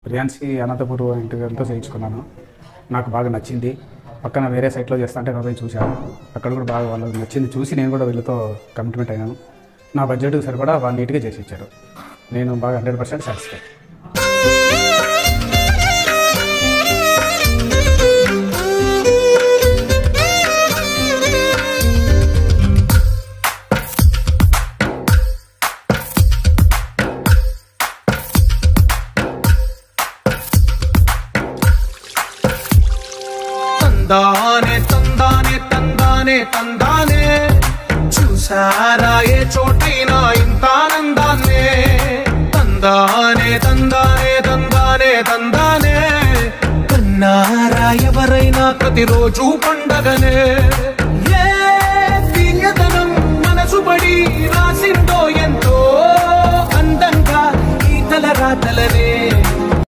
ప్రియాన్సి అనంతపూర్ ఇంటితో చేయించుకున్నాను. నాకు బాగా నచ్చింది. పక్కన వేరే సైట్లో చేస్తా అంటే పోయి చూశాను. అక్కడ కూడా బాగా వాళ్ళకి నచ్చింది. చూసి నేను కూడా వీళ్ళతో కమిట్మెంట్ అయినాను. నా బడ్జెట్ సరిపడా వాళ్ళు నీట్గా చేసి ఇచ్చారు. నేను బాగా 100% సాటిస్ఫై. తందానే తందానే తందానే తందానే చూసారా ఏ చోటైనా ఇంత ఆనందాన్నే. తందానే తందానే తందానే తందానే కన్నారా ఎవరైనా ప్రతిరోజు పండగనే.